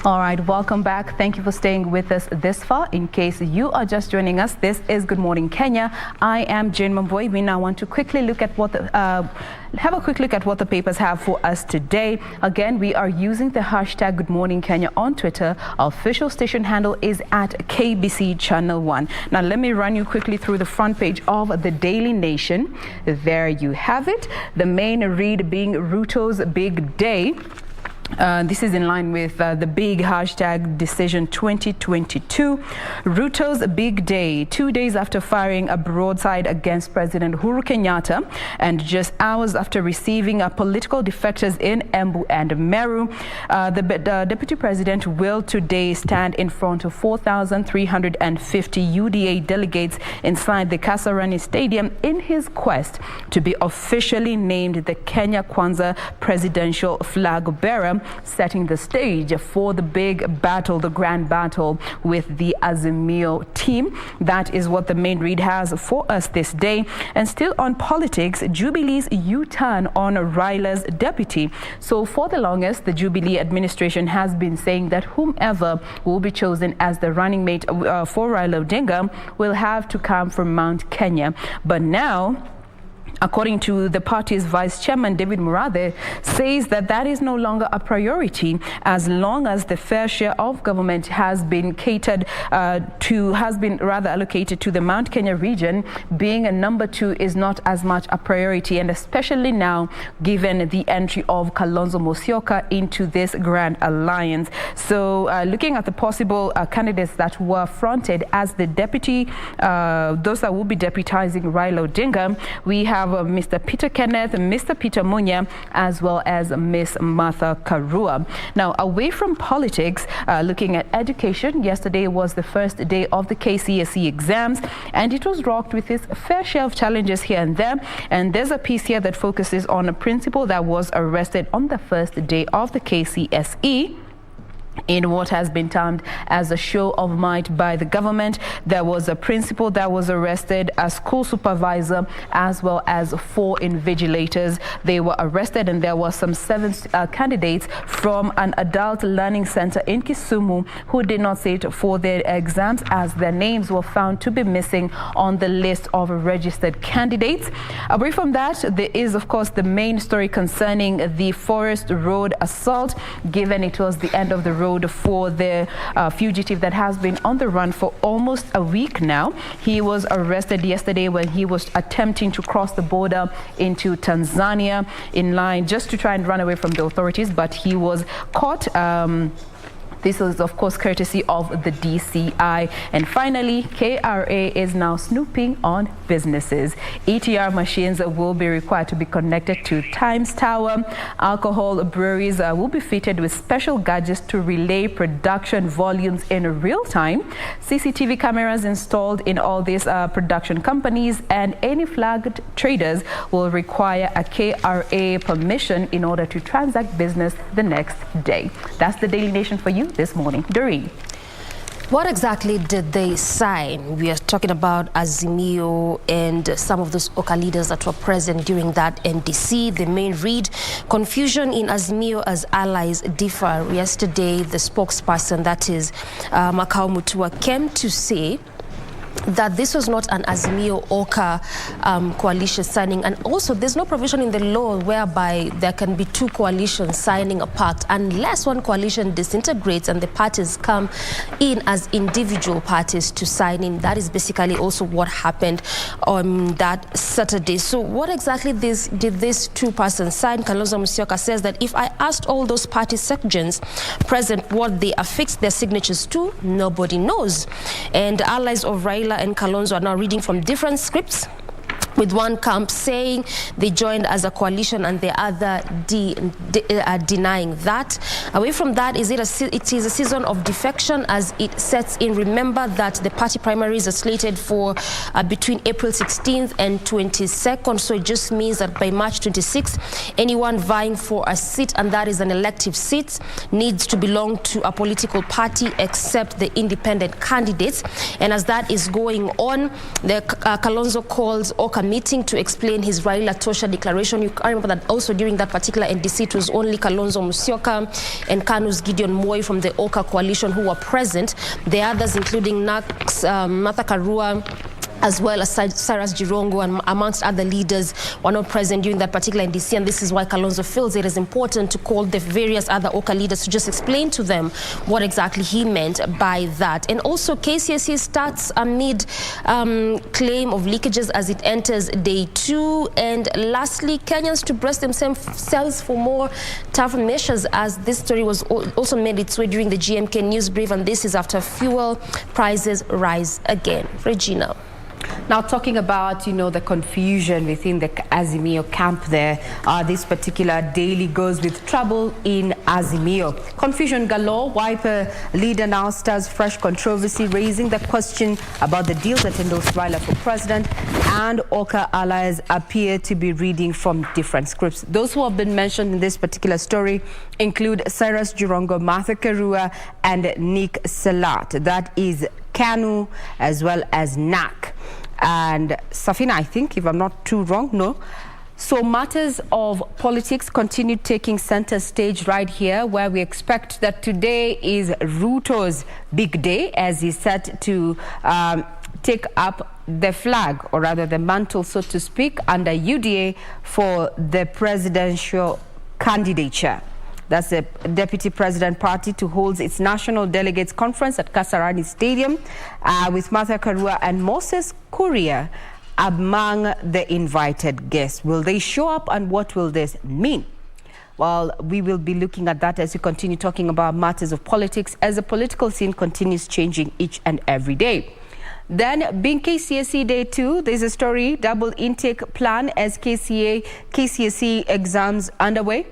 All right, welcome back. Thank you for staying with us this far. In case you are just joining us, this is Good Morning Kenya. I am Jane Mamboy. We now want to quickly look at what have a quick look at what the papers have for us today. Again, we are using the hashtag Good Morning Kenya on Twitter. Our official station handle is at KBC Channel 1. Now, let me run you quickly through the front page of the Daily Nation. There you have it. The main read being Ruto's big day. This is in line with the big hashtag decision 2022. Ruto's big day, 2 days after firing a broadside against President Uhuru Kenyatta and just hours after receiving political defectors in Embu and Meru. The Deputy President will today stand in front of 4,350 UDA delegates inside the Kasarani Stadium in his quest to be officially named the Kenya Kwanza presidential flag bearer, setting the stage for the big battle, the grand battle with the Azimio team. That is what the main read has for us this day. And still on politics, Jubilee's U-turn on Raila's deputy. So for the longest, the Jubilee administration has been saying that whomever will be chosen as the running mate for Raila Odinga will have to come from Mount Kenya. But now, according to the party's vice chairman, David Murathe, says that that is no longer a priority as long as the fair share of government has been allocated to the Mount Kenya region. Being a number two is not as much a priority, and especially now given the entry of Kalonzo Musyoka into this grand alliance. So looking at the possible candidates that were fronted as the deputy, those that will be deputizing Raila Odinga, we have Mr. Peter Kenneth, Mr. Peter Munya, as well as Miss Martha Karua. Now, away from politics, looking at education, yesterday was the first day of the KCSE exams, and it was rocked with its fair share of challenges here and there. And there's a piece here that focuses on a principal that was arrested on the first day of the KCSE. In what has been termed as a show of might by the government. There was a principal that was arrested, a school supervisor, as well as 4 invigilators. They were arrested, and there were some 7 candidates from an adult learning center in Kisumu who did not sit for their exams as their names were found to be missing on the list of registered candidates. Away from that, there is, of course, the main story concerning the Forest Road assault, given it was the end of the road for the fugitive that has been on the run for almost a week now. He was arrested yesterday when he was attempting to cross the border into Tanzania in line just to try and run away from the authorities, but he was caught. This is, of course, courtesy of the DCI. And finally, KRA is now snooping on businesses. ETR machines will be required to be connected to Times Tower. Alcohol breweries will be fitted with special gadgets to relay production volumes in real time. CCTV cameras installed in all these production companies, and any flagged traders will require a KRA permission in order to transact business the next day. That's the Daily Nation for you this morning. Doreen. What exactly did they sign? We are talking about Azimio and some of those OKA leaders that were present during that NDC. The main read, confusion in Azimio as allies differ. Yesterday, the spokesperson, that is Makau Mutua, came to say that this was not an Azimio-OKA coalition signing, and also there's no provision in the law whereby there can be 2 coalitions signing a pact unless one coalition disintegrates and the parties come in as individual parties to sign in. That is basically also what happened on that Saturday. So what exactly did these 2 persons sign? Kalonzo Musyoka says that if I asked all those party sections present what they affixed their signatures to, nobody knows. And allies of Raila and Kalonzo are now reading from different scripts, with one camp saying they joined as a coalition and the other denying that. Away from that, it is a season of defection as it sets in. Remember that the party primaries are slated for between April 16th and 22nd, so it just means that by March 26th, anyone vying for a seat, and that is an elective seat, needs to belong to a political party except the independent candidates. And as that is going on, the Kalonzo calls OKA meeting to explain his Raila Tosha declaration. You can remember that also during that particular NDC, it was only Kalonzo Musyoka and KANU's Gideon Moi from the Oka coalition who were present. The others, including NAC's Martha Karua, as well as Cyrus Jirongo and amongst other leaders, were not present during that particular NDC, and this is why Kalonzo feels it is important to call the various other Oka leaders to just explain to them what exactly he meant by that. And also KCSE starts amid claim of leakages as it enters day 2. And lastly, Kenyans to brace themselves for more tough measures, as this story was also made its way during the GMK news brief, and this is after fuel prices rise again. Regina. Now, talking about, the confusion within the Azimio camp there, this particular daily goes with trouble in Azimio. Confusion galore. Wiper leader now stirs fresh controversy, raising the question about the deal that endorsed Raila for president, and Oka allies appear to be reading from different scripts. Those who have been mentioned in this particular story include Cyrus Jirongo, Martha Karua, and Nick Salat. That is KANU as well as NAC. And Safina, I think, if I'm not too wrong, no. So matters of politics continue taking center stage right here, where we expect that today is Ruto's big day, as he's set to take up the flag, or rather the mantle, so to speak, under UDA for the presidential candidature. That's the Deputy President Party to hold its National Delegates Conference at Kasarani Stadium with Martha Karua and Moses Kuria among the invited guests. Will they show up, and what will this mean? Well, we will be looking at that as we continue talking about matters of politics, as the political scene continues changing each and every day. Then, being KCSE Day 2, there's a story, double intake plan as KCSE exams underway.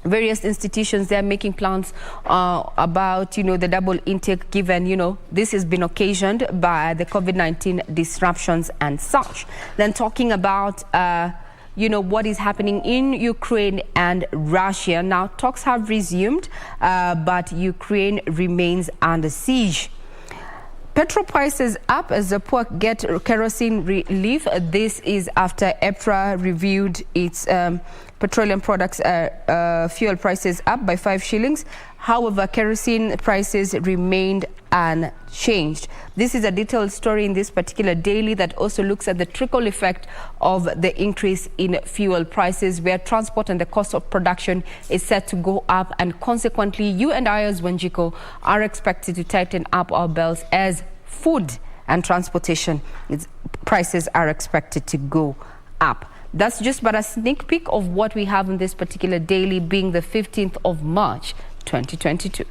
Various institutions, they're making plans about, the double intake, given, this has been occasioned by the COVID-19 disruptions and such. Then talking about, what is happening in Ukraine and Russia. Now, talks have resumed, but Ukraine remains under siege. Petrol prices up as the poor get kerosene relief. This is after EPRA reviewed its petroleum products fuel prices up by 5 shillings. However, kerosene prices remained unchanged. This is a detailed story in this particular daily that also looks at the trickle effect of the increase in fuel prices, where transport and the cost of production is set to go up, and consequently you and I as Wanjiko are expected to tighten up our belts, as food and transportation prices are expected to go up. That's just but a sneak peek of what we have in this particular daily, being the 15th of March, 2022.